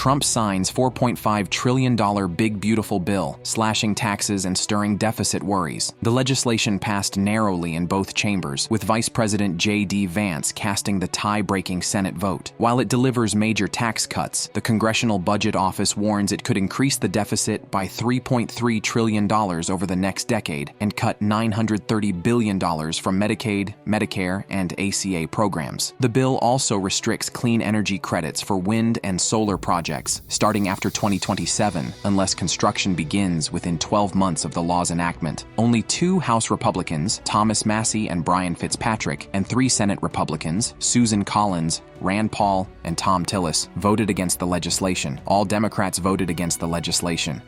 Trump signs $4.5 trillion big beautiful bill, slashing taxes and stirring deficit worries. The legislation passed narrowly in both chambers, with Vice President J.D. Vance casting the tie-breaking Senate vote. While it delivers major tax cuts, the Congressional Budget Office warns it could increase the deficit by $3.3 trillion over the next decade and cut $930 billion from Medicaid, Medicare, and ACA programs. The bill also restricts clean energy credits for wind and solar projects, starting after 2027, unless construction begins within 12 months of the law's enactment. Only 2 House Republicans, Thomas Massie and Brian Fitzpatrick, and 3 Senate Republicans, Susan Collins, Rand Paul, and Tom Tillis, voted against the legislation. All Democrats voted against the legislation.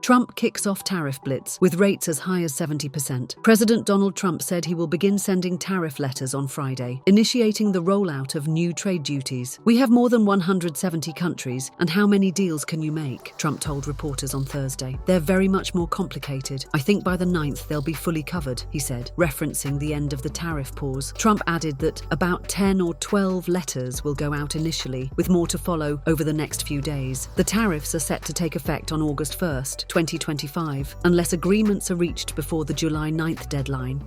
Trump kicks off tariff blitz, with rates as high as 70%. President Donald Trump said he will begin sending tariff letters on Friday, initiating the rollout of new trade duties. "We have more than 170 countries, and how many deals can you make?" Trump told reporters on Thursday. "They're very much more complicated. I think by the 9th they'll be fully covered," he said, referencing the end of the tariff pause. Trump added that about 10 or 12 letters will go out initially, with more to follow over the next few days. The tariffs are set to take effect on August 1st, 2025, unless agreements are reached before the July 9th deadline.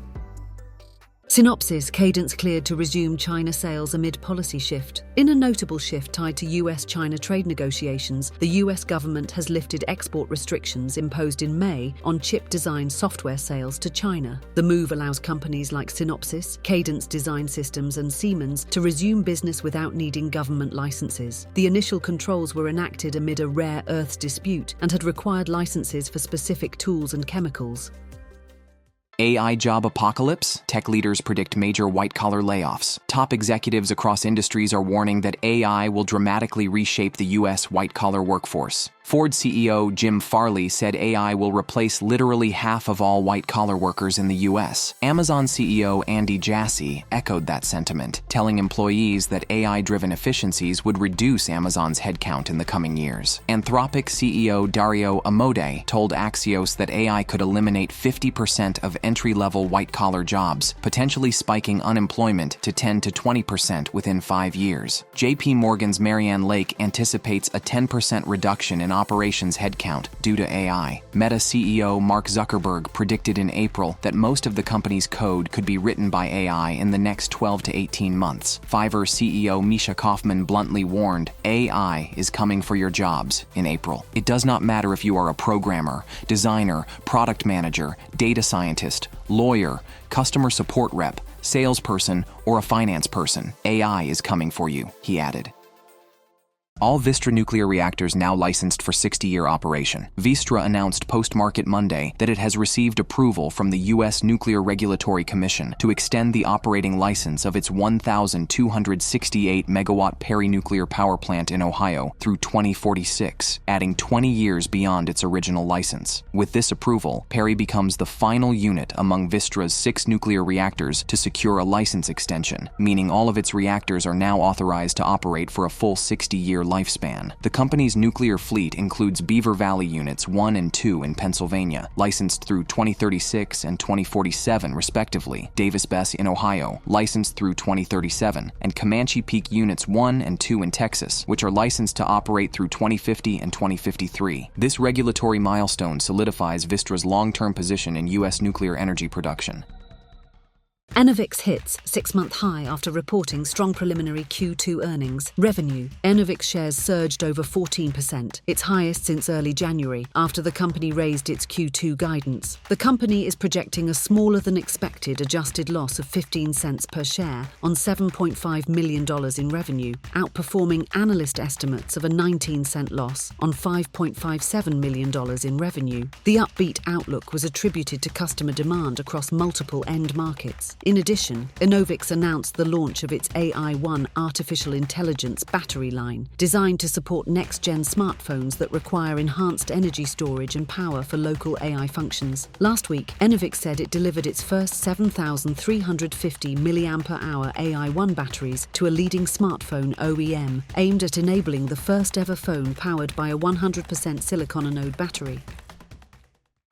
Synopsis: Cadence cleared to resume China sales amid policy shift. In a notable shift tied to US-China trade negotiations, the US government has lifted export restrictions imposed in May on chip-designed software sales to China. The move allows companies like Synopsis, Cadence Design Systems, and Siemens to resume business without needing government licenses. The initial controls were enacted amid a rare earths dispute and had required licenses for specific tools and chemicals. AI job apocalypse? Tech leaders predict major white-collar layoffs. Top executives across industries are warning that AI will dramatically reshape the U.S. white-collar workforce. Ford CEO Jim Farley said AI will replace literally half of all white-collar workers in the U.S. Amazon CEO Andy Jassy echoed that sentiment, telling employees that AI-driven efficiencies would reduce Amazon's headcount in the coming years. Anthropic CEO Dario Amodei told Axios that AI could eliminate 50% of entry-level white-collar jobs, potentially spiking unemployment to 10 to 20% within 5 years. JP Morgan's Marianne Lake anticipates a 10% reduction in operations headcount due to AI. Meta CEO Mark Zuckerberg predicted in April that most of the company's code could be written by AI in the next 12 to 18 months. Fiverr CEO Misha Kaufman bluntly warned, "AI is coming for your jobs," in April. It does not matter if you are a programmer, designer, product manager, data scientist, lawyer, customer support rep, salesperson, or a finance person. AI is coming for you, he added. All Vistra nuclear reactors now licensed for 60-year operation. Vistra announced post-market Monday that it has received approval from the U.S. Nuclear Regulatory Commission to extend the operating license of its 1,268-megawatt Perry nuclear power plant in Ohio through 2046, adding 20 years beyond its original license. With this approval, Perry becomes the final unit among Vistra's 6 nuclear reactors to secure a license extension, meaning all of its reactors are now authorized to operate for a full 60-year lifespan. The company's nuclear fleet includes Beaver Valley Units 1 and 2 in Pennsylvania, licensed through 2036 and 2047 respectively, Davis-Besse in Ohio, licensed through 2037, and Comanche Peak Units 1 and 2 in Texas, which are licensed to operate through 2050 and 2053. This regulatory milestone solidifies Vistra's long-term position in U.S. nuclear energy production. ENVX hits 6-month high after reporting strong preliminary Q2 earnings. Revenue: ENVX shares surged over 14%, its highest since early January, after the company raised its Q2 guidance. The company is projecting a smaller than expected adjusted loss of 15 cents per share on $7.5 million in revenue, outperforming analyst estimates of a 19-cent loss on $5.57 million in revenue. The upbeat outlook was attributed to customer demand across multiple end markets. In addition, ENVX announced the launch of its AI-1 artificial intelligence battery line, designed to support next-gen smartphones that require enhanced energy storage and power for local AI functions. Last week, ENVX said it delivered its first 7,350 mAh AI-1 batteries to a leading smartphone OEM, aimed at enabling the first-ever phone powered by a 100% silicon anode battery.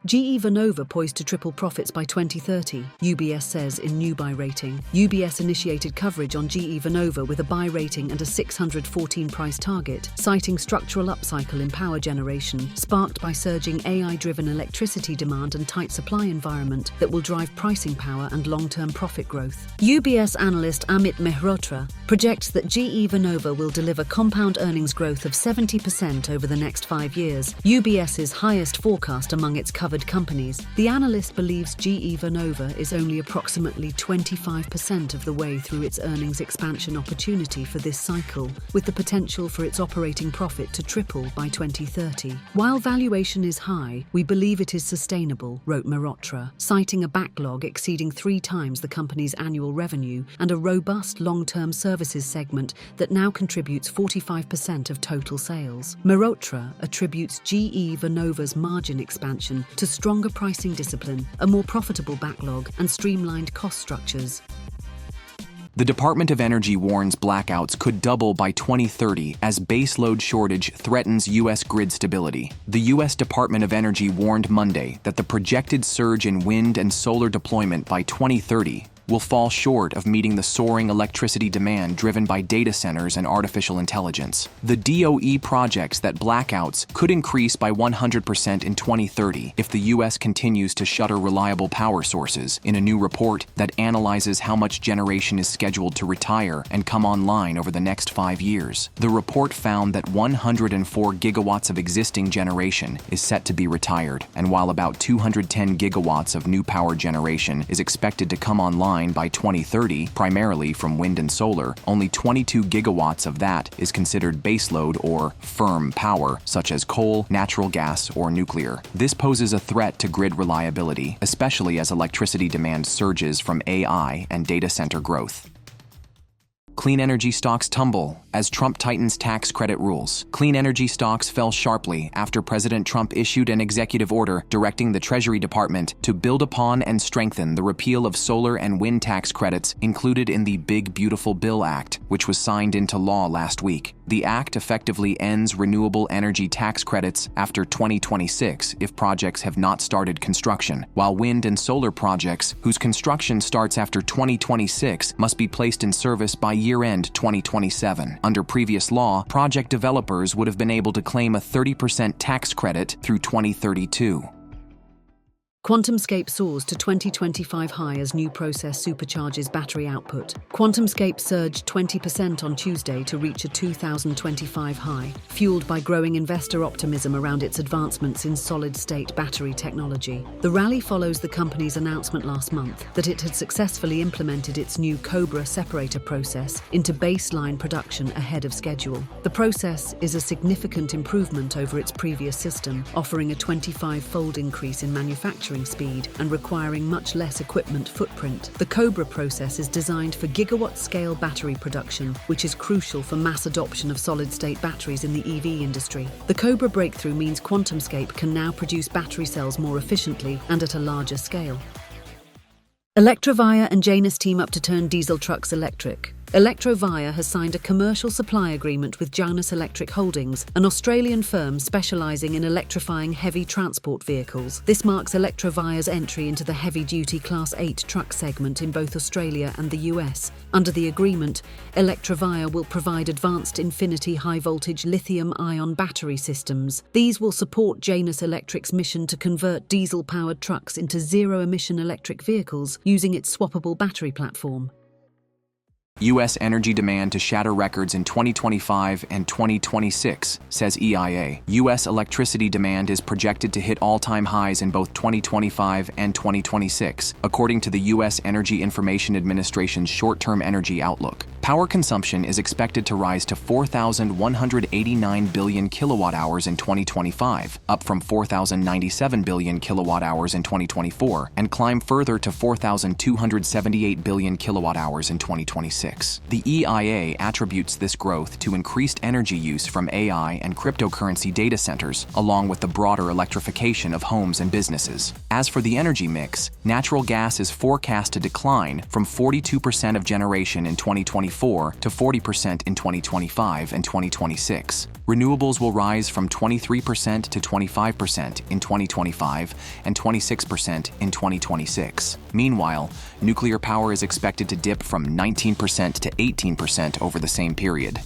GE Vernova poised to triple profits by 2030, UBS says in new buy rating. UBS initiated coverage on GE Vernova with a buy rating and a 614 price target, citing structural upcycle in power generation, sparked by surging AI-driven electricity demand and tight supply environment that will drive pricing power and long-term profit growth. UBS analyst Amit Mehrotra projects that GE Vernova will deliver compound earnings growth of 70% over the next 5 years, UBS's highest forecast among its covered companies. The analyst believes GE Vernova is only approximately 25% of the way through its earnings expansion opportunity for this cycle, with the potential for its operating profit to triple by 2030. While valuation is high, we believe it is sustainable, wrote Mehrotra, citing a backlog exceeding 3 times the company's annual revenue and a robust long-term services segment that now contributes 45% of total sales. Mehrotra attributes GE Vernova's margin expansion to stronger pricing discipline, a more profitable backlog, and streamlined cost structures. The Department of Energy warns blackouts could double by 2030 as baseload shortage threatens U.S. grid stability. The U.S. Department of Energy warned Monday that the projected surge in wind and solar deployment by 2030 will fall short of meeting the soaring electricity demand driven by data centers and artificial intelligence. The DOE projects that blackouts could increase by 100% in 2030 if the U.S. continues to shutter reliable power sources in a new report that analyzes how much generation is scheduled to retire and come online over the next 5 years. The report found that 104 gigawatts of existing generation is set to be retired, and while about 210 gigawatts of new power generation is expected to come online by 2030, primarily from wind and solar, only 22 gigawatts of that is considered baseload or firm power, such as coal, natural gas, or nuclear. This poses a threat to grid reliability, especially as electricity demand surges from AI and data center growth. Clean energy stocks tumble as Trump tightens tax credit rules. Clean energy stocks fell sharply after President Trump issued an executive order directing the Treasury Department to build upon and strengthen the repeal of solar and wind tax credits included in the Big Beautiful Bill Act, which was signed into law last week. The act effectively ends renewable energy tax credits after 2026 if projects have not started construction, while wind and solar projects whose construction starts after 2026 must be placed in service by year-end 2027. Under previous law, project developers would have been able to claim a 30% tax credit through 2032. QuantumScape soars to 2025 high as new process supercharges battery output. QuantumScape surged 20% on Tuesday to reach a 2025 high, fueled by growing investor optimism around its advancements in solid-state battery technology. The rally follows the company's announcement last month that it had successfully implemented its new Cobra separator process into baseline production ahead of schedule. The process is a significant improvement over its previous system, offering a 25-fold increase in manufacturing speed and requiring much less equipment footprint. The Cobra process is designed for gigawatt-scale battery production, which is crucial for mass adoption of solid-state batteries in the EV industry. The Cobra breakthrough means QuantumScape can now produce battery cells more efficiently and at a larger scale. Electrovaya and Janus team up to turn diesel trucks electric. Electrovaya has signed a commercial supply agreement with Janus Electric Holdings, an Australian firm specialising in electrifying heavy transport vehicles. This marks Electrovaya's entry into the heavy-duty Class 8 truck segment in both Australia and the US. Under the agreement, Electrovaya will provide advanced infinity high-voltage lithium-ion battery systems. These will support Janus Electric's mission to convert diesel-powered trucks into zero-emission electric vehicles using its swappable battery platform. U.S. energy demand to shatter records in 2025 and 2026, says EIA. U.S. electricity demand is projected to hit all-time highs in both 2025 and 2026, according to the U.S. Energy Information Administration's short-term energy outlook. Power consumption is expected to rise to 4,189 billion kilowatt-hours in 2025, up from 4,097 billion kilowatt-hours in 2024, and climb further to 4,278 billion kilowatt-hours in 2026. 2026. The EIA attributes this growth to increased energy use from AI and cryptocurrency data centers, along with the broader electrification of homes and businesses. As for the energy mix, natural gas is forecast to decline from 42% of generation in 2024 to 40% in 2025 and 2026. Renewables will rise from 23% to 25% in 2025 and 26% in 2026. Meanwhile, nuclear power is expected to dip from 19% to 18% over the same period.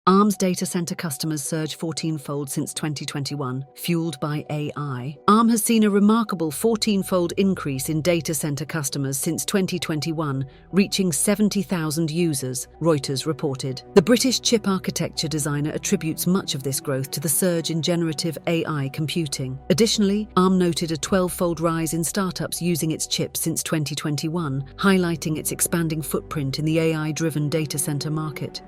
ARM's data center customers surged 14-fold since 2021, fueled by AI. ARM has seen a remarkable 14-fold increase in data center customers since 2021, reaching 70,000 users, Reuters reported. The British chip architecture designer attributes much of this growth to the surge in generative AI computing. Additionally, ARM noted a 12-fold rise in startups using its chips since 2021, highlighting its expanding footprint in the AI-driven data center market.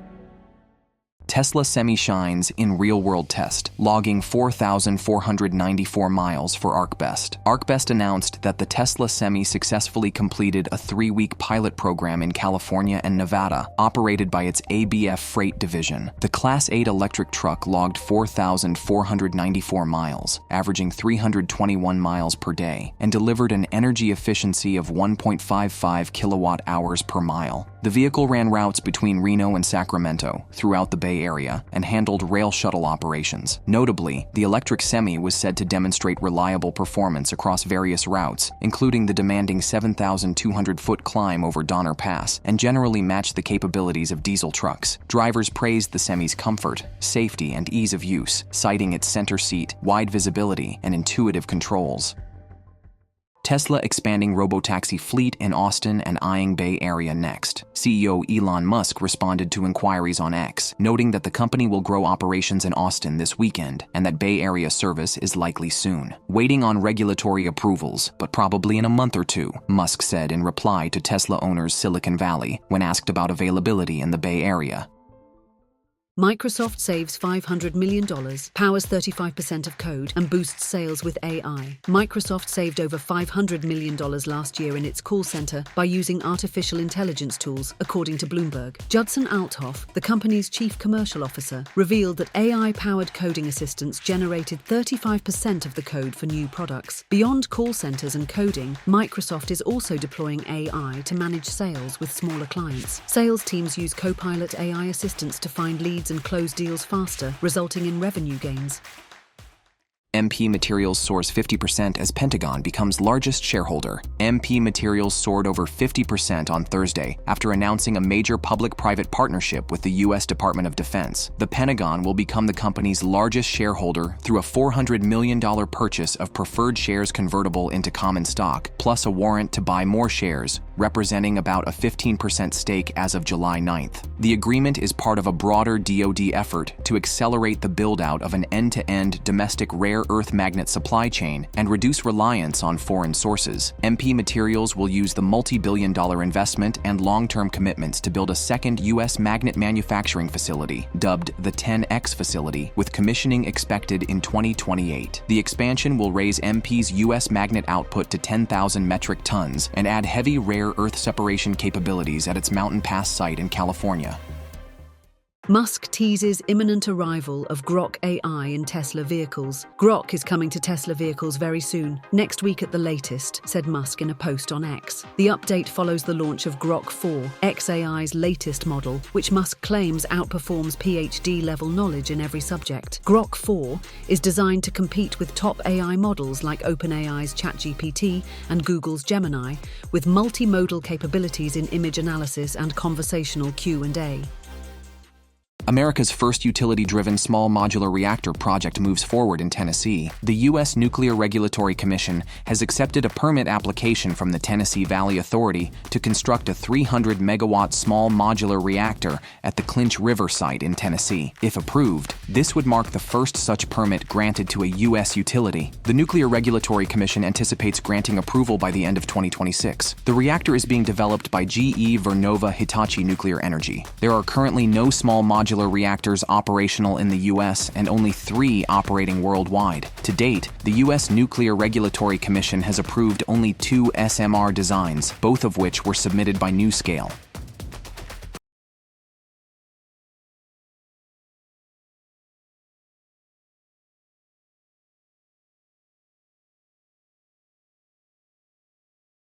Tesla Semi shines in real-world test, logging 4,494 miles for ArcBest. ArcBest announced that the Tesla Semi successfully completed a 3-week pilot program in California and Nevada, operated by its ABF Freight division. The Class 8 electric truck logged 4,494 miles, averaging 321 miles per day, and delivered an energy efficiency of 1.55 kilowatt-hours per mile. The vehicle ran routes between Reno and Sacramento, throughout the Bay Area, and handled rail shuttle operations. Notably, the electric Semi was said to demonstrate reliable performance across various routes, including the demanding 7,200-foot climb over Donner Pass, and generally matched the capabilities of diesel trucks. Drivers praised the Semi's comfort, safety, and ease of use, citing its center seat, wide visibility, and intuitive controls. Tesla expanding robotaxi fleet in Austin and eyeing Bay Area next. CEO Elon Musk responded to inquiries on X, noting that the company will grow operations in Austin this weekend and that Bay Area service is likely soon. Waiting on regulatory approvals, but probably in a month or two, Musk said in reply to Tesla owners Silicon Valley when asked about availability in the Bay Area. Microsoft saves $500 million, powers 35% of code, and boosts sales with AI. Microsoft saved over $500 million last year in its call center by using artificial intelligence tools, according to Bloomberg. Judson Althoff, the company's chief commercial officer, revealed that AI-powered coding assistants generated 35% of the code for new products. Beyond call centers and coding, Microsoft is also deploying AI to manage sales with smaller clients. Sales teams use Copilot AI assistants to find leads and close deals faster, resulting in revenue gains. MP Materials soars 50% as Pentagon becomes largest shareholder. MP Materials soared over 50% on Thursday after announcing a major public-private partnership with the U.S. Department of Defense. The Pentagon will become the company's largest shareholder through a $400 million purchase of preferred shares convertible into common stock, plus a warrant to buy more shares, representing about a 15% stake as of July 9th. The agreement is part of a broader DoD effort to accelerate the build-out of an end-to-end domestic rare earth magnet supply chain and reduce reliance on foreign sources. MP Materials will use the multi-billion-dollar investment and long-term commitments to build a second U.S. magnet manufacturing facility, dubbed the 10X facility, with commissioning expected in 2028. The expansion will raise MP's U.S. magnet output to 10,000 metric tons and add heavy rare earth separation capabilities at its Mountain Pass site in California. Musk teases imminent arrival of Grok AI in Tesla vehicles. Grok is coming to Tesla vehicles very soon, next week at the latest, said Musk in a post on X. The update follows the launch of Grok 4, xAI's latest model, which Musk claims outperforms PhD-level knowledge in every subject. Grok 4 is designed to compete with top AI models like OpenAI's ChatGPT and Google's Gemini, with multimodal capabilities in image analysis and conversational Q&A. America's first utility-driven small modular reactor project moves forward in Tennessee. The U.S. Nuclear Regulatory Commission has accepted a permit application from the Tennessee Valley Authority to construct a 300-megawatt small modular reactor at the Clinch River site in Tennessee. If approved, this would mark the first such permit granted to a U.S. utility. The Nuclear Regulatory Commission anticipates granting approval by the end of 2026. The reactor is being developed by GE Vernova Hitachi Nuclear Energy. There are currently no small modular reactors operational in the U.S. and only 3 operating worldwide. To date, the U.S. Nuclear Regulatory Commission has approved only 2 SMR designs, both of which were submitted by NuScale.